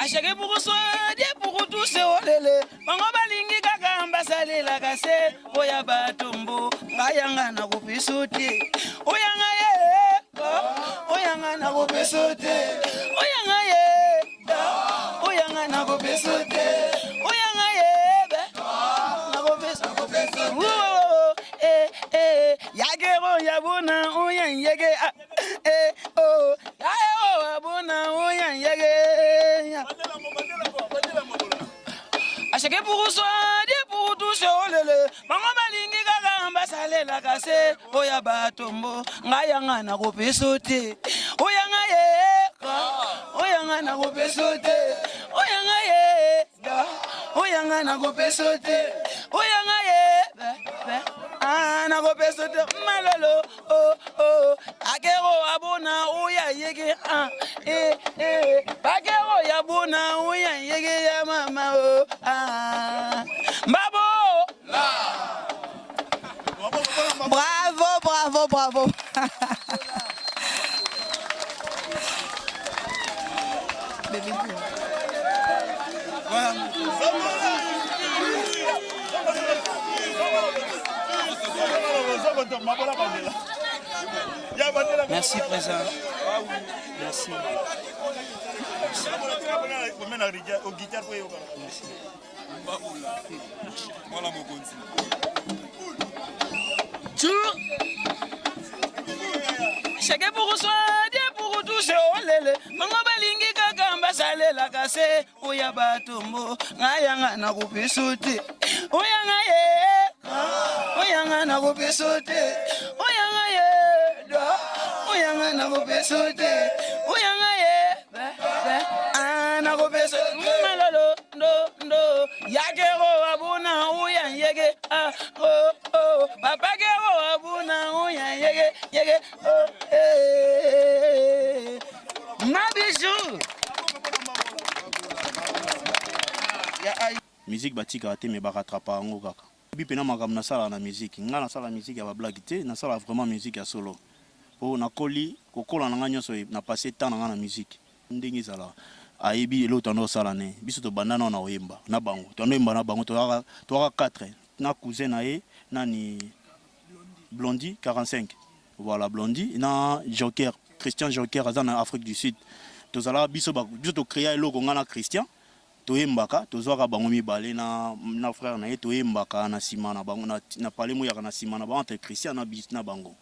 Achake pour soigner pour tous ces olele. Bango balingi kaka ambasale la kase. Oya batumbo ngayanga na kupisuti. Oyanga ye. Oyanga na kupisuti. Oyanga ye. Oyanga na kupisuti. Oyanga ye. Na kupisuti. Yagero yabuna oyan yege. Oh. Yayo abuna oyan yege. Achake pour soigner pour tous ces olele. Bango balingi kaka ambasale la kase. Oya batombo ngayanga na kupisuti. Oyanga ye. Oyanga na kupisuti. Oyanga ye. Oyanga na kupisuti. Oyanga ye. Na kupisuti malolo. Oh. Akero abuna oya yege. Bakero yabuna oya yege ya mama. Babo. Bravo. Merci, président. Merci. Chacun pour soi, Dieu pour tous ces olele. Mango balingi kaka ambasale la kase. Oya batumbo ngayanga na kupisuti. Oyanga ye. Oyanga na kupisuti. Oyanga ye. Oyanga na kupisuti. Oyanga ye. Na kupisuti. Malolo ndo. Yagero abuna oyan yege. Oh. Papa gero abuna oyan yege. Mabijou. Musique batika te me barattrapa ngo kaka. Bipena makam na sala na musique. Nga na sala musique ya ba blague te, na sala vraiment musique ya solo. Po na koli kokola na nga nyonso na passer temps na nga na musique. Ndenge sala. Ayebi elo tondo sala ne. Biso to bandana na oyemba na bango. Tondo yemba na bango to 4 na cousin na ye nani Blondie 45. Voilà Blondie na Joker Christian Joker azan en Afrique du Sud. Tozala biso to créer eloko ngana Christian toyembaka tozwaka bango mibale na frère na ye toyembaka na sima na bango na parler mo ya na sima na bango entre Christian na bis na bango.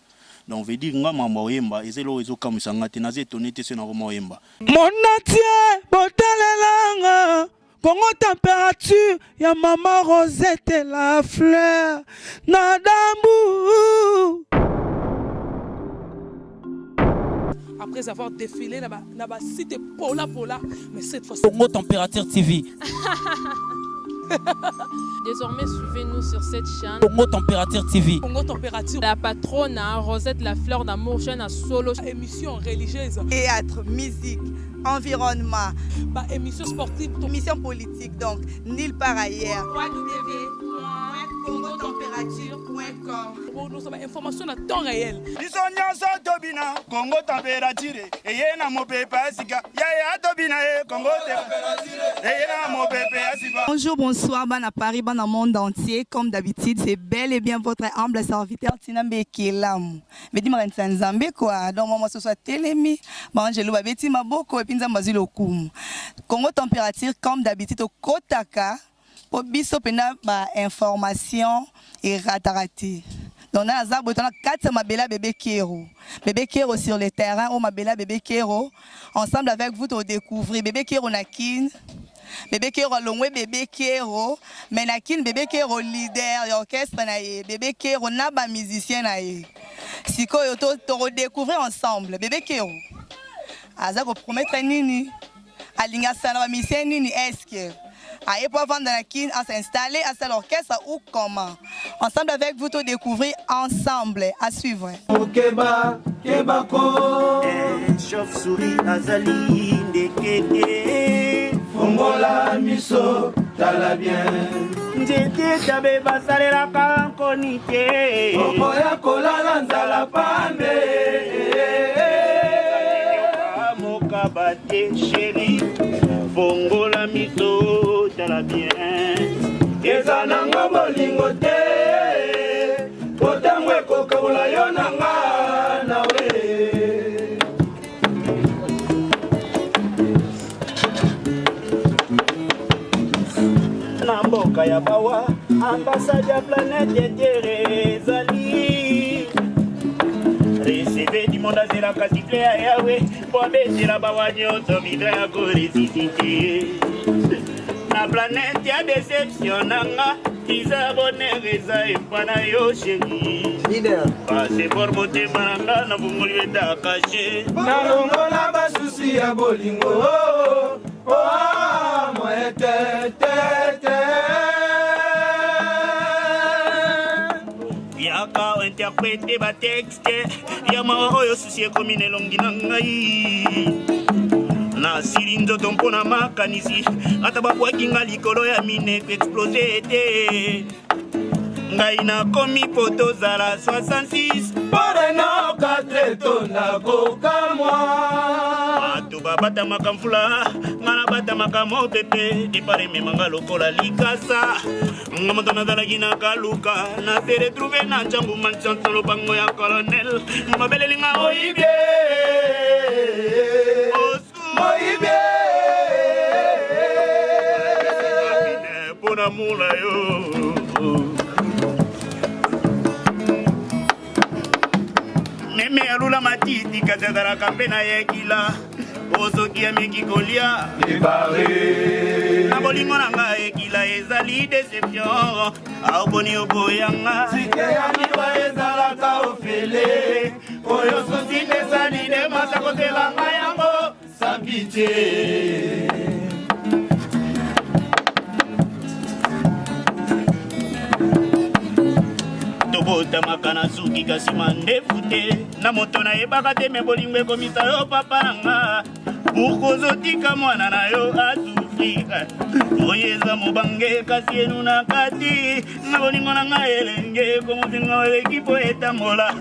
Donc veut dire nga mamba oyemba ezelo ezokamisa ngate na ze tonete se na ko oyemba. Monatie botalelanga Congo température ya maman Rosette la fleur Nadambu. Après avoir défilé dans site Pola, mais cette fois Congo Température TV. Désormais, suivez-nous sur cette chaîne. Congo Température TV. Congo Température. La patronne Rosette la fleur d'amour, chaîne à solo. Émission religieuse. Théâtre, musique, environnement. Émission sportive. Émission politique, donc nulle part ailleurs. www.congotempérature.com. Nous avons information à temps réel. Congo Température. Et na mopepa sika. Ya tobina Congo Température. Bonjour, bonsoir, ban à Paris, ban dans le monde entier. Comme d'habitude, c'est bel et bien votre humble serviteur Tinambe Kelam. Mais dis-moi, Nzambe quoi. Donc moi ce soit Télémi, Angelo Babeti Maboko et Pinza Mazilo Koum. Congo Température, comme d'habitude, au Kotaka. Pour biso pena ba information et ratarati. Donc na za botana 4 mabela bébé Kero. Bébé Kero sur le terrain, oh mabela bébé Kero. Ensemble avec vous to découvrir bébé Kero nakin. Bébé Kero longwe bébé Kero, mais nakin bébé Kero leader d'orchestre na ye. Bébé Kero na ba musicien na ye. Siko yo to redécouvrir ensemble bébé Kero. Aza ko promettre nini? Alinga sana ba musicien nini est-ce que à pour vendre la kin à s'installer à l'orchestre ou comment. Ensemble avec vous tout découvrir ensemble à suivre. Keba Kebako chauve-souris azali ndekete fongola miso tala bien njete tabe basalela kankonite okoya kolala nzala pambe mokabate chéri fongola miso tala bien eza nanga bolingo te kotango ekokabola yo nanga nawe na mboka ya bawa ambassade ya planète terre ezali recevez du monde azelaka siffle ya yawe po abetela bawa nyonso midre ya koresisite na planète ya déception nanga iza bonheur eza epana yo sheri passeport motema nanga na bongoli beta kashe nalongola basusi ya bolingo moye tetete yaka interprete batexte ya mawa oyo susi ekomi na elongi na ngai nasili nzoto mpo na makanisi ata babwaki nga likolo ya mine koexplose ete ngai nakomi po tozala 66 poreno 4 tona kokamwa bato babatamaka mfula nga nabatamaka mopepe depart ememanga lokola likasa nga moto nazalaki na kaluka na se retrouve na ntangu malchance na lopango ya colonel mabelelinga oyibie moyibie mpona mula yo meme alula matiti kasi azalaka mpe na yekila osoki ameki kolia na bolingo na ngai ekila ezali deception aoboni oboyanga sike ya liwa ezalaka ofele oyo susi nesali nde masa kotelanga yango sapite tobotamaka na suki kasi mandefu te na moto nayebaka te me bolingo ekomisa yo papa nanga bukozotika mwana na yo asufrika oyo eza mobange kasi enunaka ti na bolingo na ngai elenge komosinga eleki po etambola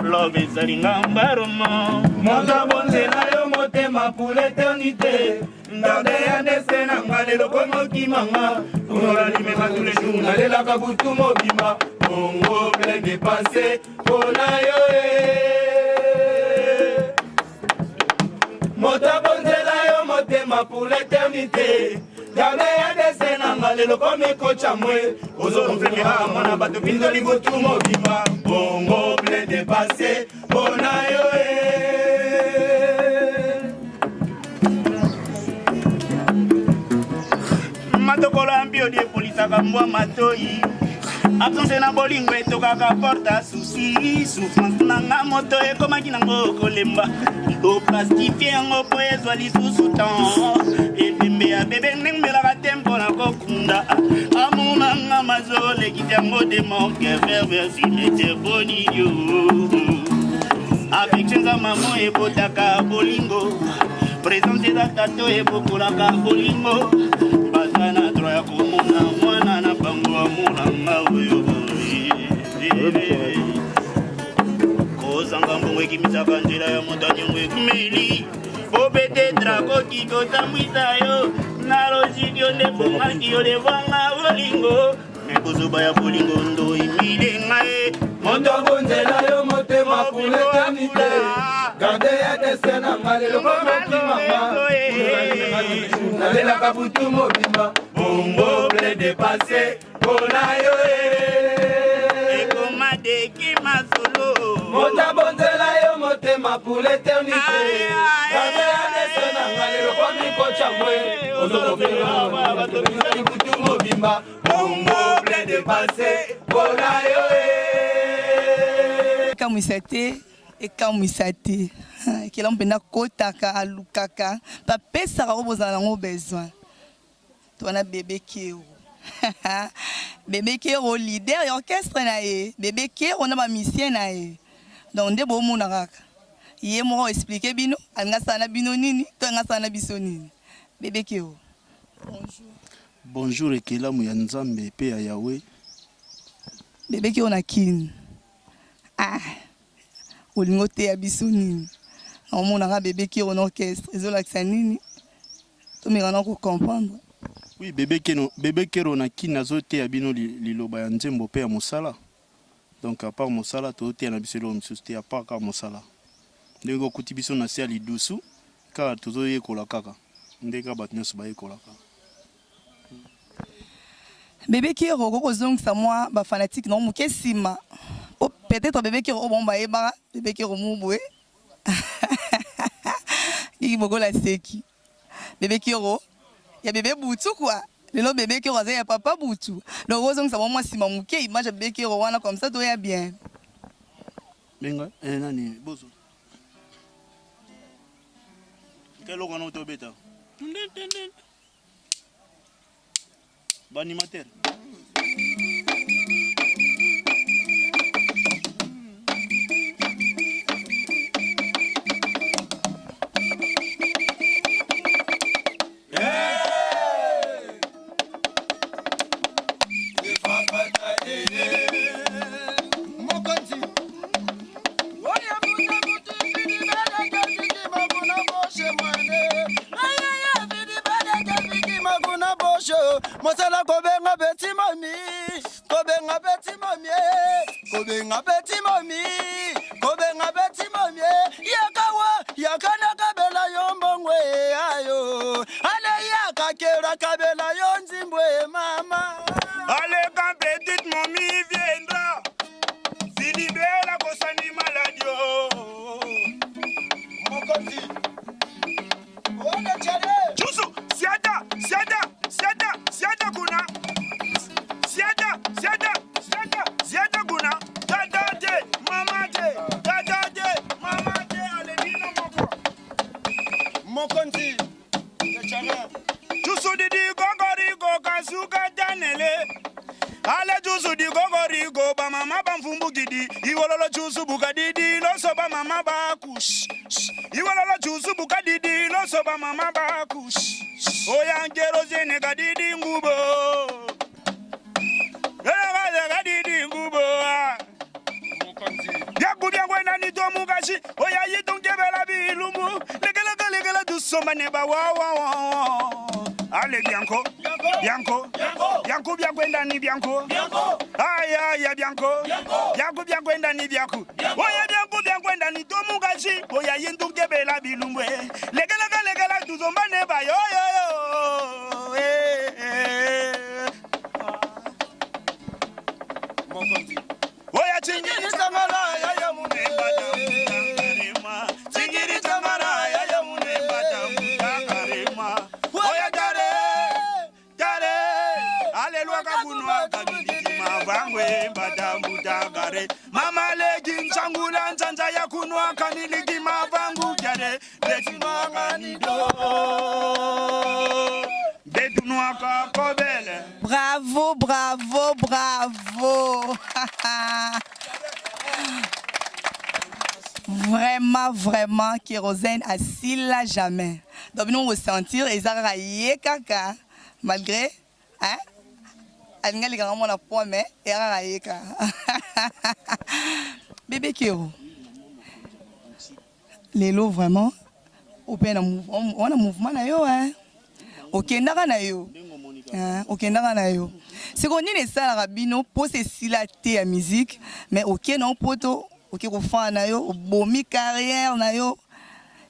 love esalinga mbaromo moto abonzela yo motema pour l'éternité ndarde ya ndese nanga lelo komokimanga unola limema tous les jours nalelaka butu mobima bongo plein de pensée mpona yo moto abonzela yo motema pour l'éternité ndarde ya ndese nanga lelo komikocha mwe ozokonflemera mwana bato pinzoli butu mobima bongo plein de pensée mpona yo matokolo ya mbio diepolisaka mbwa matoi absence na bolingo etokaka porta susi souffrance nanga moto ekomaki nango kolemba oplastifie yango po ezwa lisusu tan ebembe ya bebe ndenge mbelaka te mpo na kokunda amour nanga mazolekisi yango de manque perversite boni yo affection za mamo ebotaka bolingo présence za tato ebokolaka bolingo baza na droit ya komona mwana na bango amolanga oyo kozanga mbongo ekimisaka nzela ya moto anyongo ekumeli po petetre akoki kotamwisa yo na logiki yo ndebongaki yo levanga bolingo me kozoba ya bolingo ndo imilenga ye moto abonzela yo motema pour l'éternité garde ya dese nanga lelo komokimanga nalelaka butu mobima bongo ble depase mpona yo ekomadeki masolo moto abonzela yo motema pour l'éternité garde ya dese nanga lelo komikocha mwe ozolofelaali butu mobimba bongo ble depase mpona yo ekamwisa te ekamwisa te ekela mpena kotaka alukaka bapesaka oyo bozala nango besoin twana bebe kero bebe kero leader ya orchestre na ye bebe kero na bamisien na ye donc nde bomona kaka ye moko explike bino alinga asala na bino nini to alinga asala na biso nini bebe kero bonjour ekelamu ya nzambe mpe ya yawe bebe kero na kini olingo te ya biso nini omonaka bebe kero na orchestre ezolakisa nini to mekana ko comprendre. Oui, bébé Kero na kina zote ya bino liloba ya nzembo pe ya mosala. Donc à part mosala to te na biselo msuste à part ka mosala. Ndeko kuti biso na sia lidusu ka tozo yekola kaka. Ndeka bat nyonso ba yekola kaka. Bébé Kero ko zongisa moi ba fanatique non muke sima. Peut-être bébé Kero bon ba yeba bébé Kero mubwe. Iki bogola seki. Bébé Kero ya bébé Boutou quoi. Le bébé Kero ya papa Boutou. Donc ozongisa moi sima muke image bébé Kero wana comme ça to ya bien. Benga nani bozo. Quel logo no to beta? Banimateur. Mosala kobenga beti mami, kobenga beti mami, kobenga beti mami, kobenga beti mami, yakawa yakana kabela yombongwe ayo, ale yakakera kabela yonzimbwe mama. Allez quand petite mamie viendra, Philibert Kosani Maladio. Mokonzi, ona chale. Chusu, siada kuna. Siada kuna. Dadade, mamade, allez vino moko. Mokonzi, chale. Chusu didi gogorigo kazuka danele. Ale chusu di gogorigo ba mama ba mfumbu gidi. Iwololo chusu buka didi lo so ba mama ba kush. Iwololo chusu buka didi lo so ba mama ba kush. Oyangero zene kadidi ngubo. Kadidi ngubo. Yakubya kwenda nitomukashi. Oya yitongebela bilumu. Legela du somaneba wa. Ale Bianco. Bianco kwenda ni Bianco. Aya Bianco. Bianco kwenda ni Bianco. Oya Bianco kwenda ni tomukashi. Oya yitongebela bilumu. Legela du somaneba yo. Oya chingiri samara ya mune badamu chingiri samara ya mune badamu karema. Oya dare alelwa kabunwa kabidi mavangwe badamu dagare. Mama legi nchangula nzanza ya kunwa kaniligi mavangu dare beti maganido. Bravo. Vraiment, Kérosène assis là jamais. Donc nous ressentir et ça kaka malgré hein. Alinga liganga mona pomme et raïeka. Bébé Kéro. Lelo vraiment on a mouvement na yo hein. Okendaka na yo. Okendaka na yo. C'est qu'on est ça rabino pour ces silaté à musique mais OK non poto OK ko fa na yo bomi carrière na yo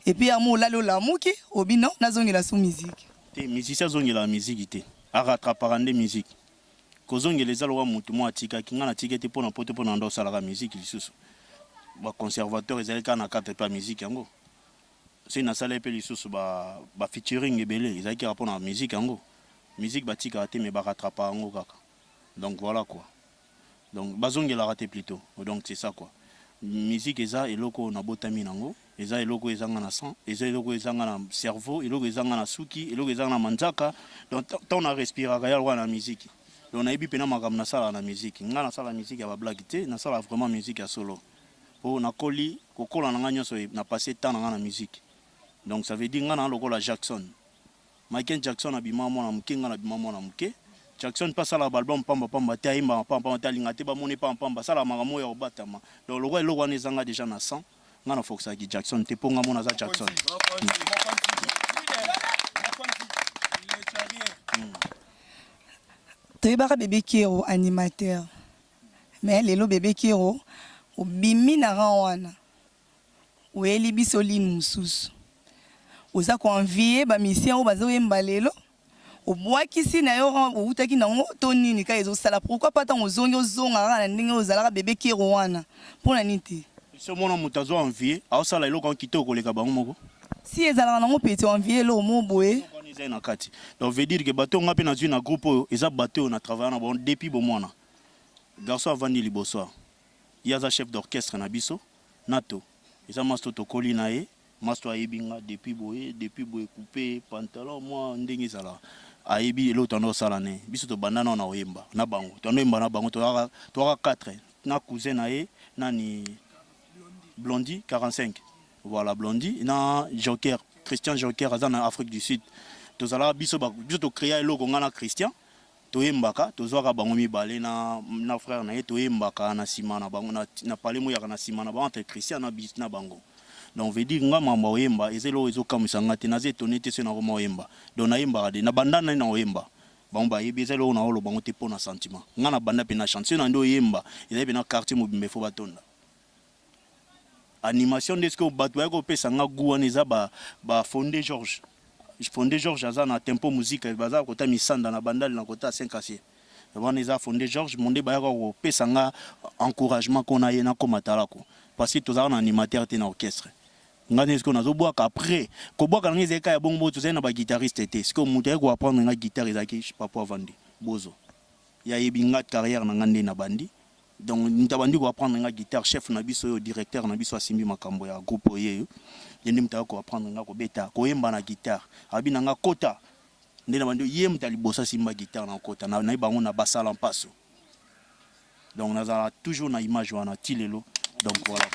et puis amu lalo la muki obino nazongela sous musique. Te musicien zongela musique te. Aratra parande musique. Kozongela ezalo wa mutu mo atika kinga na tikete pona poto pona ndo sala la musique lisusu. Ba conservateur ezali kana kate pa musique yango. C'est na sala pe lisusu ba featuring ebele ezali ki rapport na musique yango. Musique batika te mais ba rattrapa yango kaka. Donc voilà quoi. Donc bazongela raté plutôt. Donc c'est ça quoi. Musique eza eloko na botami nango, eza eloko ezanga na sang, eza eloko ezanga na cerveau, eloko ezanga na suki, eloko ezanga na manzaka. Donc tant on respire kaya lwa na musique. Donc na yebi pena makam na sala na musique. Nga na sala musique ya ba blague te, na sala vraiment musique ya solo. Po na koli kokola na nganyo so na passer temps na musique. Donc ça veut dire nga na lokola Jackson. Michael Jackson abima mona muke nga na bima mona muke. Jackson passe à la album pamba te imba pamba te lingate ba moni pamba sala magamo ya obatama. Donc le roi lo wana ezanga déjà na 100 nga na foxa ki Jackson te ponga mona za Jackson. toyebaka bébé Kero animateur mais lelo bébé Kero obimi na ran wana oyeli biso line mosusu oza koenvie bamisien oyo bazoyemba lelo obwakisi na yo outaki nango to nini ka ezosala pourquoi pas ntango ozongi ozonga kaka na ndenge ozalaka bébé Kero wana mpona nini te so mona moto azo envie aosala eloko kitoko koleka bango moko si ezalaka nango pete envie eloko mo boye na kati donc veut dire que bateau nga pe na zwi na groupe oyo eza bateau na travailler na bon depuis bomwana garçon avandi liboso ye aza chef d'orchestre na biso nato eza masto tokoli na ye masto ayebi nga depuis boye coupe pantalon moi ndenge ezala ayebi eloko tondo osala ne biso tobanda na oyemba na bango tondo yemba na bango toaka 4 na cousin na ye nani Blondie 45 voilà Blondie na Joker Christian Joker aza na Afrique du Sud tozala biso to créer eloko nga na Christian toyembaka tozwaka bango mibale na frère na ye toyembaka na sima na bango na pale mo yaka na sima na bango entre Christian na bis na bango donc veut dire nga mamba oyemba ezelo ezokamwisa nga te naza etone te so na koma oyemba donc nayembaka de na bandana na oyemba bango bayebi ezelo na olo bango te mpo na sentiment nga na banda pe na chanson na ndo oyemba ezali pe na quartier mobimbe fo batonda animation de ce que bato ya kopesa nga gu wana eza ba Fondé Georges aza na tempo musique baza kota misanda na bandali na kota 5 acier wana eza Fondé Georges monde bayaka kopesa nga encouragement kona ye na komatalako parce que tozala na animateur te na orchestre nga ne ce que nazobwaka après kobwaka nanga ezalaka ya bongo tozali na baguitariste te ce que moto ayaki koapprendre nga guitare ezalaki papa avandi bozo yayebi nga carrière na nga nde na bandi donc ntabandi koapprendre nga guitare chef na biso yo directeur na biso asimbi makambo ya groupe oyo yende mutaka koapprendre nga kobeta koyemba na guitare abi na nga kota nde na bandi ye mutali bossa simba guitare na kota na bango na basala mpaso donc nazala toujours na image wana tilelo donc voilà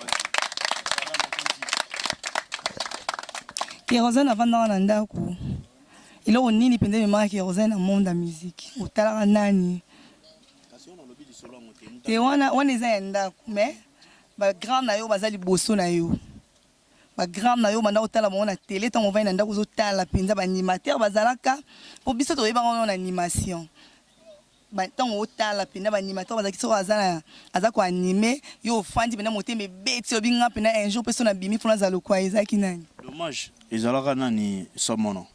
Kérosène avandaka na ndako eloko nini mpenza memaka Kérosène na monde ya musique otalaka nani te wana eza ya ndako mais bagrande na yo baza liboso na yo bagrande na yo banda kotala bango na tele ntango ovandi na ndako ozotala mpenza baanimateur bazalaka mpo biso toyebaka wana na animation ntango otala mpenza baanimateur bazalaki soko aza koanime yo ofandi mpenza motema ebeti obinga mpena un jour mpe so na bimi mpona azala lokwa ezalaki nani dommage ezalaka nani somono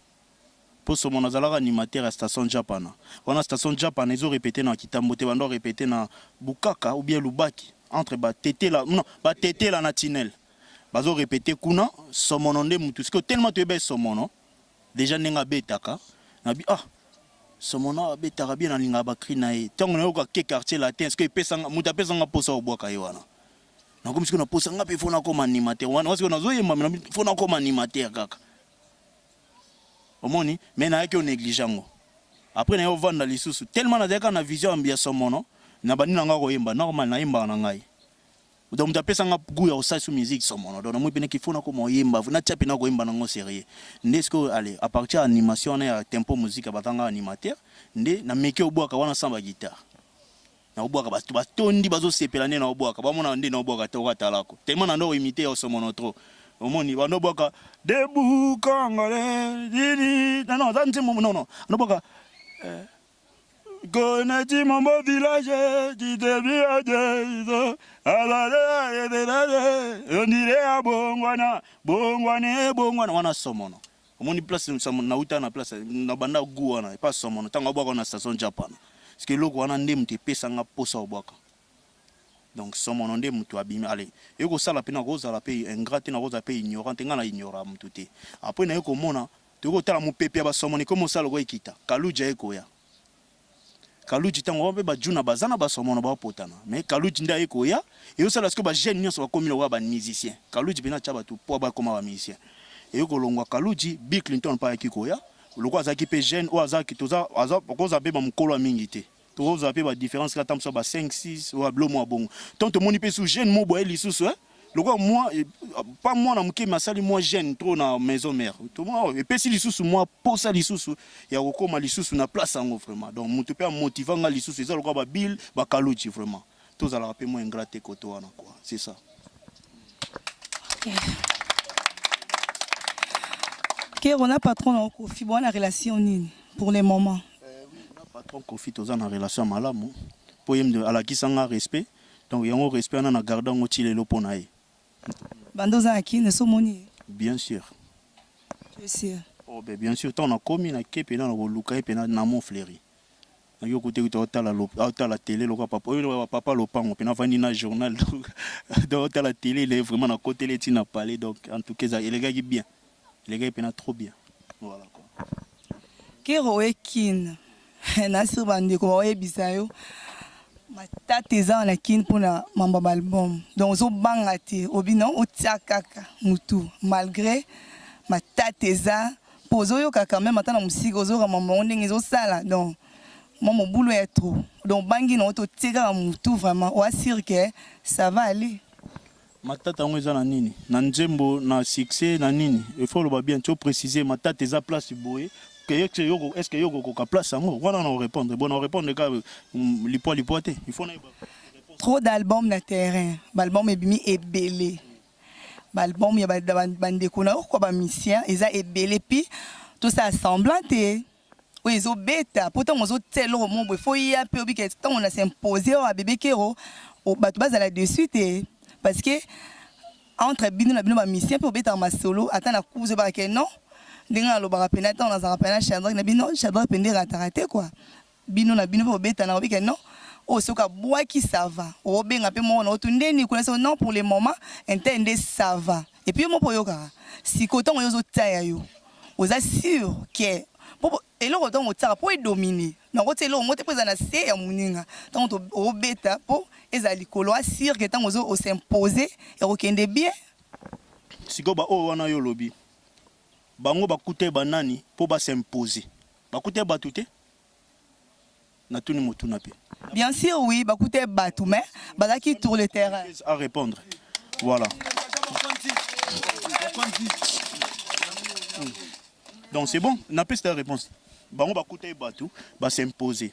po somono azalaka animateur ya station japana wana station japana ezo répéter na kitambo te bando répéter na bukaka ou bien lubaki entre batetela non batetela na tinel bazo répéter kuna somono nde mutu siko tellement toyeba somono déjà nenga betaka na bi somono abetaka bien na linga bakri na ye ntango nayoka ke quartier latin siko epesanga mutu apesanga posa obwaka ye wana nakomi siko na posa nga mpe fo nakoma animateur wana siko nazoyemba fo nakoma animateur kaka omoni mais na yaki o néglige yango après na yo vanda lisusu tellement nazalaka na vision ya somono na bandi na nga koyemba normal nayembaka na ngai donc mutu apesanga gu ya kosala su musique somono donc namoi pene kifo nakoma oyemba natia mpe na koyemba nango sérieux nde siko ale à partir ya animation wana ya tempo musique batanga animateur nde na meki obwaka wana samba guitare na obwaka bato batondi bazosepela nde na obwaka bamona nde na obwaka te okatalako tellement na ndo imité ya somono trop omoni bando boka debu kangale dini non zanti non boka connais-tu mon beau village qui te vient on dirait à bongwana wana somono omoni place na uta na place na banda gu wana pas somono tango boka na station Japan parce que loko wana ndem te pesanga posa obwaka donc somono nde mutu abimi allez yoko sala pena kozala pe ingrat na kozala pe ignorant ngana ignora mutu te après na yoko mona toko tala mupepe ba somono comme sala ko ikita kaluja ekoya kaluji tango ba juna bazana ba somono ba potana mais kaluji nda ekoya yo sala sko ba jeune nyonso ba komina wa ba musicien kaluji pena chaba tu po ba koma ba musicien yoko longwa kaluji Bill Clinton pa ekikoya loko azaki pe jeune o azaki toza koza be ba mukolo mingi te vous avez la différence là tam so ba 5 6 ou blo mo bon tant to moni pe sou jeune mo boye lisusu le quoi moi pas moi na muke masali moi jeune trop na maison mère tout moi et pe si lisusu moi posa lisusu ya kokoma lisusu na place ango vraiment donc mutu pe motivant nga lisusu ça le quoi ba Bill ba kaluchi vraiment tous ala pe moi ingrate koto wana quoi c'est ça Kero na patron na Kofi bona relation nini pour les moments patron Kofi toza na relation malamu po yem ala kisanga respect donc yango respect na garder ngo tilelo pona ye bando za akine so moni bien sûr tu es sûr oh ben bien sûr tant na komi na kepe na luka e pena na mon fleuri na yo côté to la télé lo papa oyo papa lopango pena vandi na journal donc la télé il est vraiment na côté les tina parler donc en tout cas il est gars bien les gars pena trop bien voilà quoi kero ekin na sur bande ko oyebisa yo matata eza na kin pona mamba album donc zo banga te obino otiakaka mutu malgré matata eza pozo yo kaka même atana musiko zo mama ndenge zo sala donc mon boulot est trop donc bangi no to tika mutu vraiment o assure que ça va aller matata ngo eza na nini na nzembo na succès na nini il faut le bien tu préciser matata eza place boye est-ce que yoko ko place ngo voilà on répondre bon on répondre ka lipote il faut na trop d'albums na terrain l'album ebimi ebele l'album ya bande ko na ko ba musicien eza ebele puis tout ça semblant te oui ils ont bêta pourtant ils ont tellement mon il faut y a peu bi que tant on a s'imposer au bébé kero au bato bazala dessus te parce que entre bino na bino ba musicien pour bêta ma solo attends na couze ba que non ndinga lo ba pena tant na pena Shadrack na bino Shadrack pende ratarate quoi bino na bino pour bêta na bi que non oh soka bois qui ça va oh benga pe mo na otundeni connaissez non pour le moment entendez ça va et puis mo poyoka si koton yo zo taya yo aux assure que pour et le retour au tara pour dominer na rote lo mote pesa na se ya muninga tant au bêta pour ezali kolo assure que tant ozo s'imposer et okende bien siko ba o wana yo lobi bango bakute banani po ba s'imposer bakute batute na tuni motuna pe bien sûr oui bakute batu mais bazaki tour le terrain à répondre voilà donc c'est bon n'a pas cette réponse bango bakute batu ba s'imposer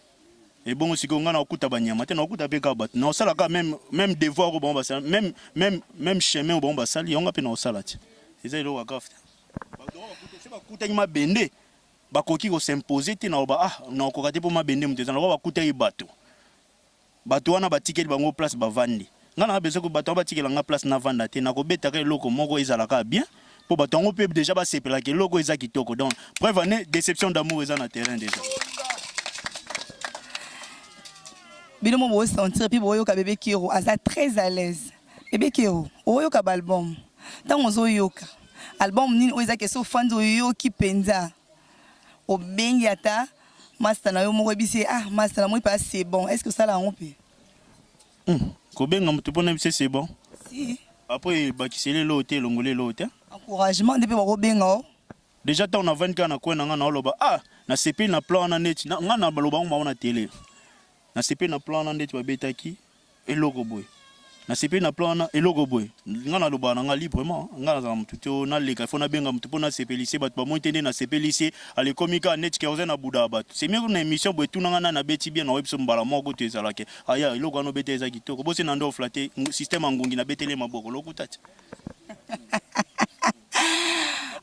et bon aussi qu'on a okuta banyama te na okuta pe ka batu na osala ka même devoir au bon ba même chemin au bon ba sali on a pe na osala ti c'est ça le wakaf bakute ma bende bakoki ko s'imposer te na ba ah na ko kate po ma bende muteza na bakute batu batu wana ba ticket bango place ba vandi ngana na besoin ko batu ba ticket nga place na vanda te na ko betaka eloko moko ezalaka bien pour batu ngo pe déjà ba sepela ke eloko eza kitoko donc preuve ane déception d'amour eza na terrain déjà bino mo bo sentir puis boyo ka bébé Kiro aza très à l'aise bébé Kiro oyo ka album tant ozo yoka album nini oza ke so fans oyo ki penza o bengi ata master na yo moko bisi ah master na moi pas c'est bon est-ce que ça la rompe ko benga mutu pona bisi c'est bon si après bakisele lote longole lote encouragement depuis bako benga déjà tant on a 24 na ko na nga na loba ah na CP na plan na net nga na loba on na télé na CP na plan na net ba betaki eloko boy na CP na plan na eloko boy nga na loba na nga librement nga na mutu na leka fona benga mutu pona CP lycée bat ba mo entendre na CP lycée ale komika net ke oza na buda bat c'est mieux une émission boy tout nga na beti bien na webso mbala moko te ezalake aya eloko no bete eza kitoko bo se na ndo flatter système ngungi na betele maboko lokutati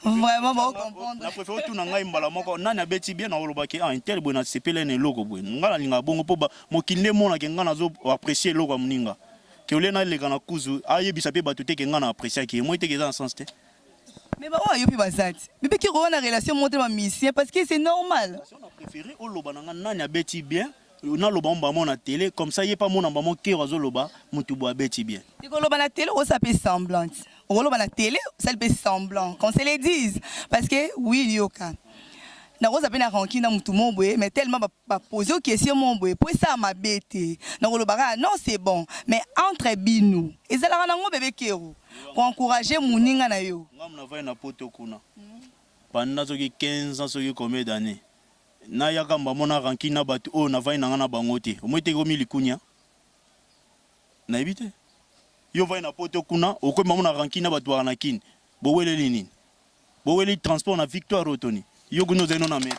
vraiment bon comprendre na préfère tout na ngai mbala moko nani abeti bien na olobaki ah intel boy na CP lene eloko boy ngala linga bongo po ba mokinde mona ke ngana zo apprécier eloko muninga que le na le kana kuzu ayebisa pe batute ke ngana apprécier ke moi te ke dans sens te mais bah ouais yopi bazati bébé Kiro na relation monter ma mission parce que c'est normal on a préféré oloba na nani abeti bien na loba mba mona télé comme ça yé pas mona mba mon Kiro zo loba mutu bo abeti bien diko loba na télé on s'appelle semblante on loba na télé ça peut semblant qu'on se le dise parce que oui yoka na rosa pe na ranki na mutu moboé mais tellement ba poser question moboé pour ça ma bête na loba non c'est bon mais entre binu ezala na ngo bébé Kiro pour encourager muninga na yo ngam na vai na poto kuna pendant ce 15 ans ce combien d'années na yaka mba mona ranki na batu o na vai na ngana bangote o moite ko milikunya na ebite yo vai na poto kuna o ko mama na ranki na batu na kin bo wele nini bo wele transport na Victoire Otoni yo kuno zeno na met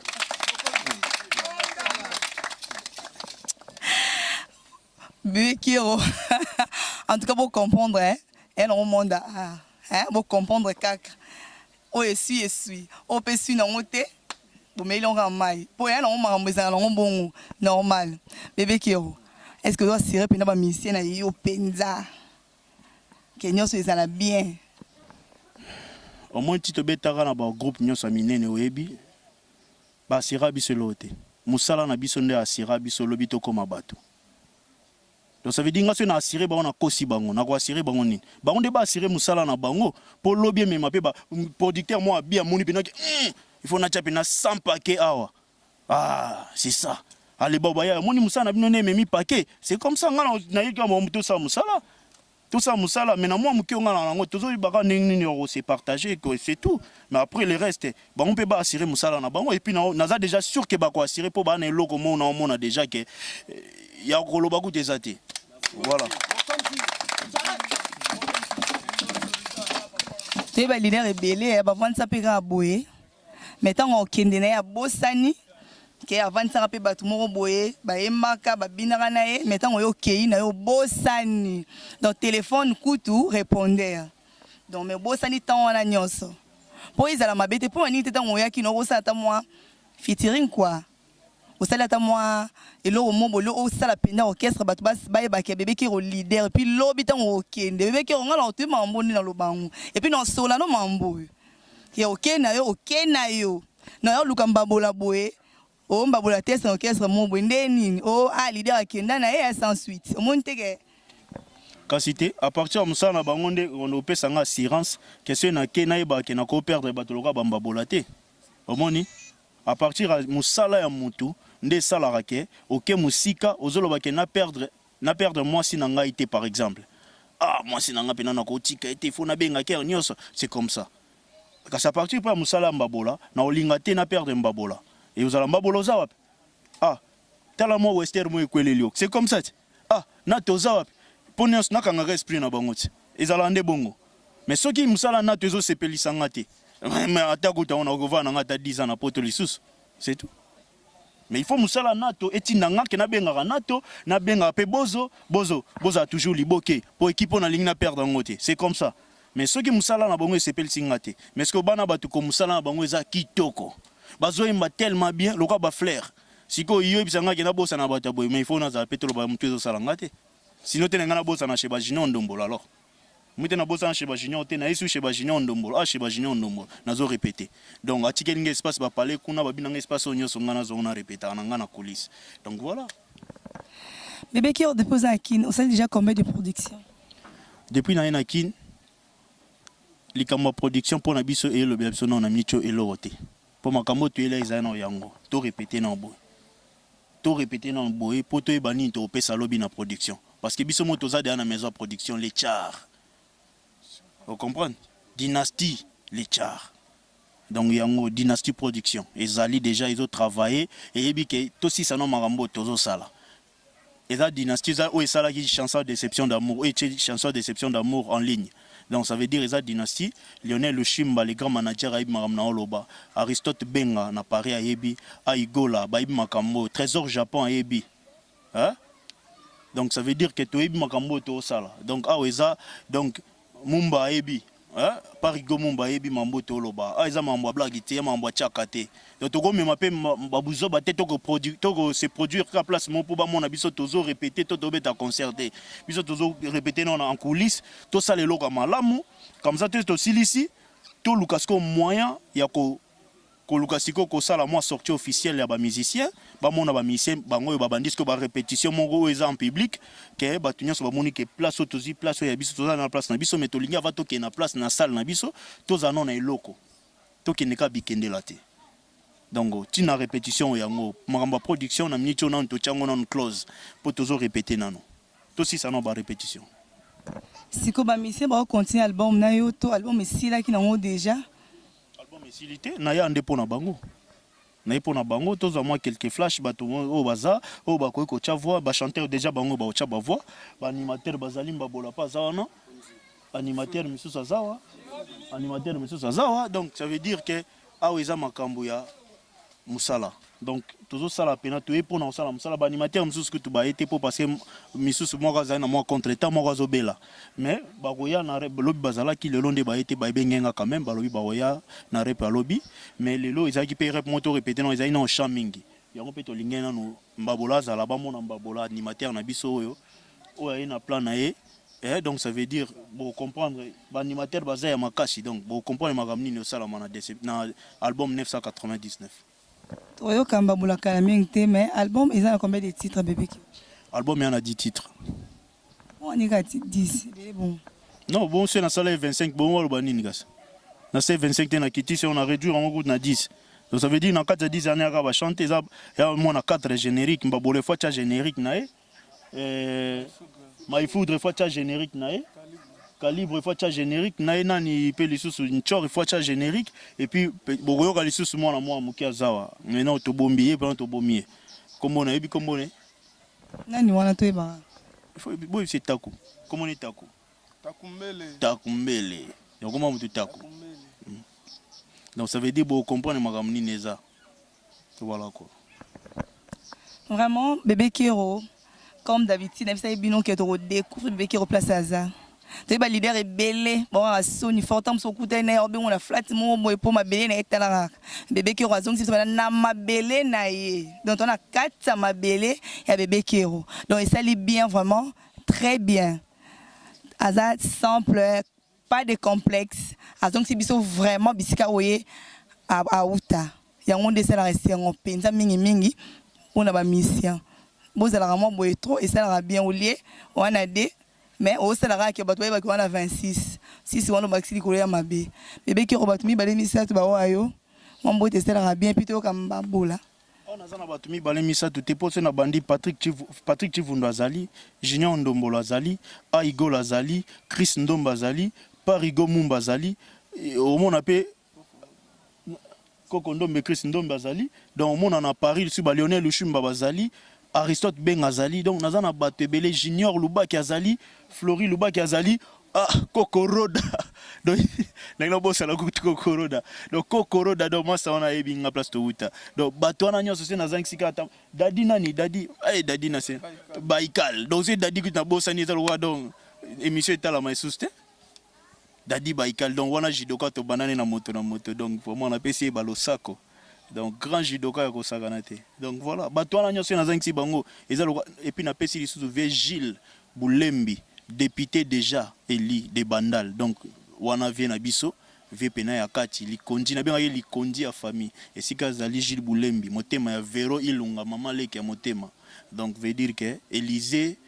bébé Kiro en tout cas pour comprendre hein on monde hein pour comprendre kaka o esui o pe sui na ngote bomeli on mai po ya na on makambo ezala na bongo normal bébé Kero est-ce que doit assurer pena ba musicien na yo penza que nyonso ezala bien au moins ti tobetaka na ba groupe nyonso minene oyebi ba asira biso lote musala na biso nde asira biso lobi tokoma bato. Donc ça veut dire que na assuré bango na kosi bango na ko assuré bango nini bango nde ba assuré musala na bango pour lobby même pe ba producteur moi bien moni pena il faut na chape na 100 paquets awa. Ah c'est ça allez baba ya moni musala na bino ne memi paquet c'est comme ça ngana na yika mo tout ça musala mais na moi muki ngana nango toujours baka nini c'est partagé que c'est tout mais après le reste bango pe ba assuré musala na bango et puis na za déjà sûr que ba ko assuré pour ba na loko mo na mona déjà que ya koloba ku tezate. Voilà. Tu es leader rebelle, avant ça peut aboyer. Mais tant on kende na ya bosani, que avant ça peut battre mon boyer, ba emaka ba binara na ye, mais tant on yo kei na yo bosani. Donc téléphone coutou répondeur. Donc mais bosani tant on a nyonso. Pour ils ala mabete pour ni tant on ya ki no bosa ta moi featuring quoi. Osala ta moi et lo mobolo o sala penda orchestre bat bas baye ba ke bébé Kero leader et puis lobi tan o kende bébé Kero ngala otu mambo ni na lobangu et puis non sola no mambo ke ok na yo na yo luka mbabola boye o mbabola test orchestre mobo ndeni o a leader akenda na ye sans suite o monte ke Kasité à partir de ça na bango nde on opesa nga assurance question na ke na ye ba ke na ko perdre batoloka bambabola te omoni à partir de musala ya mutu nde salaka ke oke musika ozoloba ke na perdre moi si nanga été par exemple ah moi si nanga pena na ko tika été faut na benga ke nyonso c'est comme ça parce à partir pa musala mbabola na olinga te na perdre mbabola et vous allez mbabola za wapi ah tala mo western mo ekwelelio c'est comme ça ah na toza wapi ponios na kanga esprit na bangoti ezala nde bongo mais soki musala na tozo sepelisa ngate mais atako ta on a govana ngata 10 ans na poto lisusu c'est tout. Mais il faut musala nato eti nanga ke na benga nato na benga pe bozo toujours liboke pour équipe na ligne na perdre ngote c'est comme ça mais ceux qui musala na bango sepel singate mais ce que bana batu ko musala na bango eza kitoko bazo imba tellement bien loka ba flair siko iyo bisanga ke na bosa na bata boy mais il faut na za petolo ba mutu zo sala ngate sinon tenanga na bosa na Sheba Junior Ndombolo alors mutu na bosa na Sheba Junior te na isu Sheba Junior Ndombolo ah Sheba Junior Ndombolo nazo répéter donc atike linga espace ba parler kuna ba binanga espace onyo songana zo na répéter na ngana coulisse donc voilà. Bébé Kero dépose à Kin, on sait déjà combien de production depuis na Kin likamba production pour na biso et le biso na micho et l'oroté pour makambo tu ele izana yango to répéter na boy pour to ebani to pesa lobby na production parce que biso moto za de na maison production les chars. Vous comprenez? Dynastie, les chars. Donc, il y a une dynastie production. Et Zali, déjà, ils ont travaillé. Et il y a aussi ça, marambo, tozo sala. Et la dynastie, où est ça qui chanson de déception d'amour, et chanson de déception d'amour en ligne. Donc, ça veut dire, la dynastie, Lionel Lushimba, les grands managers, Aïb Maramna Oloba, Aristote Benga, na Paris, Aïbi, Aïgola, Baïb Makambo, Trésor Japon, Aïbi. Hein? Donc, ça veut dire que tu Aïb Makambo, tozo sala. Donc, Aoueza, donc, Mumba ebi Parigo Mumba ebi mambo toloba eza mambo blague te mambo chakate donc to me mape babuzo ba tete to se produire ka place mon pour ba mon biso tozo répéter to beta concerter biso tozo répéter non en coulisses to ça le loka malamu comme ça to silisi to lukasko moyen ya ko Lukasiko ko sala moi sortie officielle ya ba musicien ba mona ba musicien bango ba bandisco ba répétition mongo eza en public ke ba tunya so ba moni ke place otozi place ya biso toza na place na biso metolinga va to ke na place na salle na biso toza non na eloko to ke ne ka bikende la te donc tina répétition yango makamba production na minito na to chango na close pour tozo répéter nano to si ça non ba répétition siko ba musicien ba continuer album na yo to album esila ki nango déjà facilité na ya ndepo na bango na ipo na bango toza moi quelques flash bato o baza o ba ko cha voix ba chanteur déjà bango ba cha ba voix ba animateur bazali mbabola pa za wana animateur misusa zawa donc ça veut dire que aweza makambo ya musala donc toujours ça la peine tout pour ça la animateur mususu que tu ba été pour parce que misusu moi kaza na moi contre temps moi kazobela mais bakoya na lobby bazala ki le long de ba été ba bengenga quand même ba lobby bakoya na rep lobby mais lelo ezaki pe rep moto répéter non ezali na champ mingi yango pe to lingena no mbabola zala ba mona mbabola animateur na biso oyo oyo na plan na ye. Et donc ça veut dire pour comprendre l'animateur basé à Makashi donc pour comprendre magamni no sala mana dans album 1999. Toyo kamba bula kalaming te mais album ils ont combien de titres bébé? Album il y en a 10 titres. On y a 10 bon. Non bon c'est dans sala 25 bon wala bani ngas. Na c'est 25 na kiti c'est on a réduit en gros na 10. Donc ça veut dire dans 4 à 10 années va chanter ça il y a moins 4 génériques mbabole fois cha générique nae My Foudre fois tcha générique nae, Calibre fois tcha générique nae nani pe lisusu nchor fois tcha générique et puis bogoyo ka lisusu mwana mwa mukia zawa. Maintenant to bombier pendant to bombier. Comment na ebi comment ne? Nani wana to eba. Boy c'est taku. Comment ne taku? Takumbele. Takumbele. Donc comment mutu taku? Donc ça veut dire bo comprendre magamni neza. Voilà quoi. Vraiment bébé Kero. Comme d'habitude, nous avons dit que tu découvres le qui replace ça. Tu es le leader est belé, bon à Sony fortam so couté na obi on a flat mo pour ma belé na etala. Bébé qui raison si na ma belé na ye. Donc on a 4 ma belé et a bébé qui donc il s'allie bien vraiment très bien. Azat simple, pas de complexe. Donc si biso vraiment bisika oye à outa. Ya on de ça rester en penza mingi on a ba mission. Bon, ça la boye trop et ça la bien au lieu. On a des, mais au salaire qui a battu, on a 26. Si on a maxi à ma bé. Bébé qui rebat mi balé mi ça tu vas ayo. Mon boy ça la bien plutôt comme babola. On a zana battu mi balé mi ça tout est posé na bandi Patrick Chivundo Azali, Junior Ndombo Azali, Aigo Azali, Chris Ndombo Azali, Parigo Mumba Azali. Au monde appelé Koko Ndombe Chris Ndombo Azali. Donc au monde en a Paris sur Lionel Luchumba Azali. Aristote Ben Azali, donc Nazana Batebele, Junior Luba Azali, Flori Luba Azali, ah, Kokoroda. Donc, n'a pas ça la Kokoroda. Donc, Kokoroda, donc moi, ça on a eu une place de Wuta. Donc, Batouana Nyon, c'est Nazan Sikata. Dadi Nani, Dadi, Dadi Nase, Baikal. Donc, c'est Dadi qui n'a pas ça, donc, émission est à la main souste. Dadi Baikal, donc, on a Jidoka, to banane na moto, donc, pour moi, on a passé Balosako. Donc grand judoka ko saganate. Donc voilà, batwana nyonso na zangisi bango et puis na pesi lisusu Gilles Boulembi, député déjà élu de Bandal. Donc wana vient na biso vpena ya kati likondi na benga likondi ya famille et sika zali Gilles Boulembi motema ya Vero Ilunga mama leke ya motema. Donc veut dire que Élysée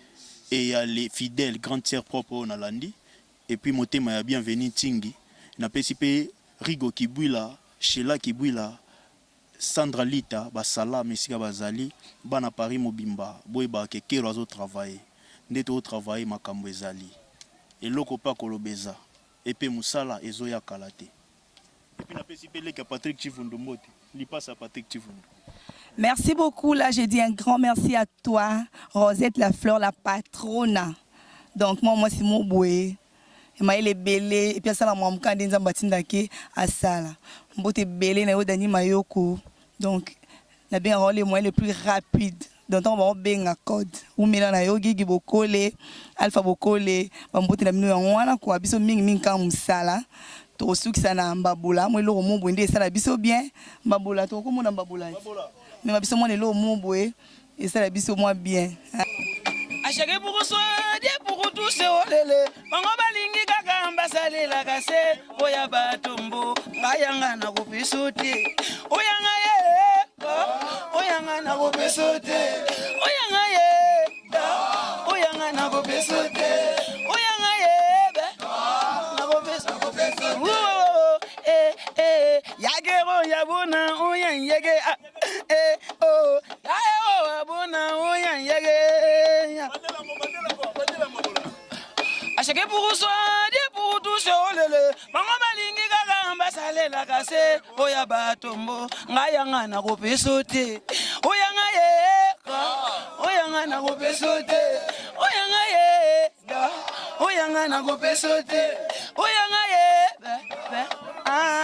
et ya les fidèles grande sœur propre na landi et puis motema ya bienvenue Tingi na pesi pe Rigo Kibwila, Sheila Kibwila, Sandra Lita, Basala, Messika Bazali, Bana Paris Mobimba, Boyba, Kekero azo travailler. Neto travailler makambo ezali. Et loko pa kolobeza. Et puis Moussala ezoya kalate. Et puis na pesi pele ka Patrick Chivundo Mote. Li passe à Patrick Chivundo. Merci beaucoup. Là, je dis un grand merci à toi, Rosette Lafleur, la patrona. Donc moi c'est mon boué. Il est belé et puis ça la moi quand des ambatindaki à sala. Mbote belé na yo Dani Mayoko. Donc na bien rôle moi le plus rapide. Donc on va bien à code. Ou mila na yo Gigi Bokole, Alpha Bokole, mbote na mino wana ko biso mingi ka musala. To suki sana mbabula moi lo mo bwende sala biso bien. Mbabula to ko mona mbabula. Mais biso mo le mo bwe et sala biso moi bien. Achake pour soigner pour toucher olele bango balingi kaka mbasale la kase oya batombo bayanga na kopisuti oyanga ye oyanga na kopisuti oyanga ye oyanga na kopisuti oyanga ye na kopisuti yagero yabuna oyan yege oh yagero yabuna oyan yege achake pour soigner pour toucher olele bango balingi kaka mbasale la kase oya batombo ngayanga na kopisuti oyanga ye oyanga na kopisuti oyanga ye oyanga na kopisuti oyanga ye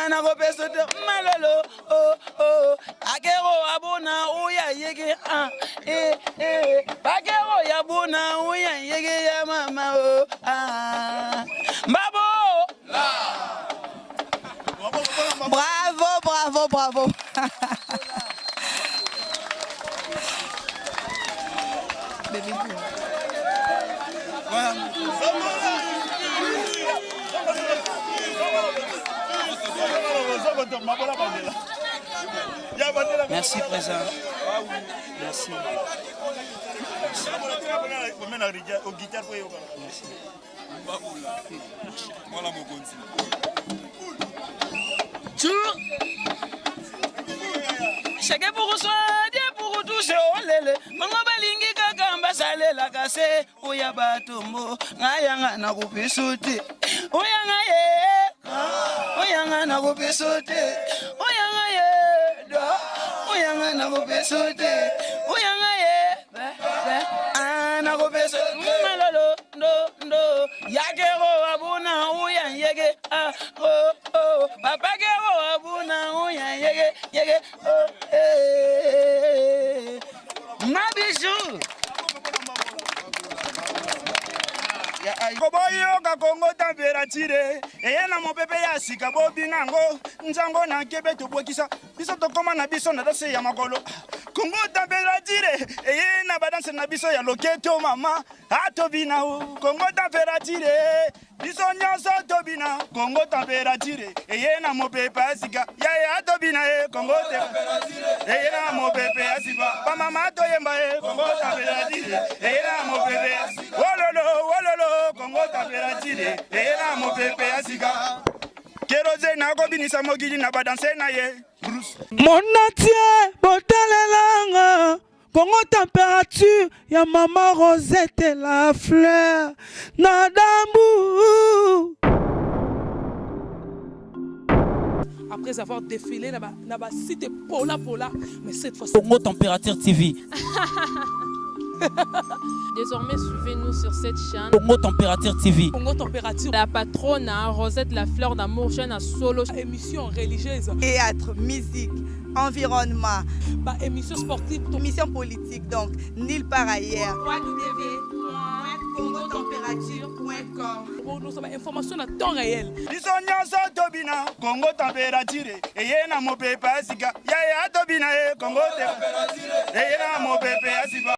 na kopisuti malolo oh oh ake bakero abona uya yege bakero yabona uya yege ya mama Mbabo Bravo, bravo, bravo. Merci président. Merci. Chacun pour soi, Dieu pour toucher au lele. Mama balingi kakamba salela kase uya batumbo ngayanga na kupisuti. Uyanga ye, uyanga na kupisuti. Uyanga ye, do. Uyanga na kupisuti. Uyanga ye, na kupisuti. Malolo, do. Yakero abuna uya yege papa kero abuna uya yege Mabijou koboyoka kongo temperature eyena mopepe ya sika bobinango nzango na nkebe tobwekisa biso tokoma na biso na danse ya makolo kongo temperature eyena badanse na biso ya loketo mama atobina kongo temperature biso nyonso tobina kongo temperature eyena mopepe ya sika yaya atobina kongo temperature eyena mopepe ya sika bamama toyemba kongo temperature eyena mopepe ya sika wololo kongo temperature eyena mopepe ya sika kerose na kobinisa mokili na badanse na ye Mon entier, botalelanga, Congo température, ya maman Rosette la fleur, Nadambu. Après avoir défilé dans site Pola, mais cette fois Congo Température TV. Désormais, suivez-nous sur cette chaîne. Congo Température TV. Congo Température. La patronne, Rosette la fleur d'amour, jeune à solo. Émission religieuse. Théâtre, musique, environnement, émission sportive. émission politique, donc nulle part ailleurs. www.congotempérature.com. Nous avons information à temps réel. biso nyonso tobina kongo temperature eyena mopepe ya sika yaya tobina kongo temperature eyena mopepe ya sika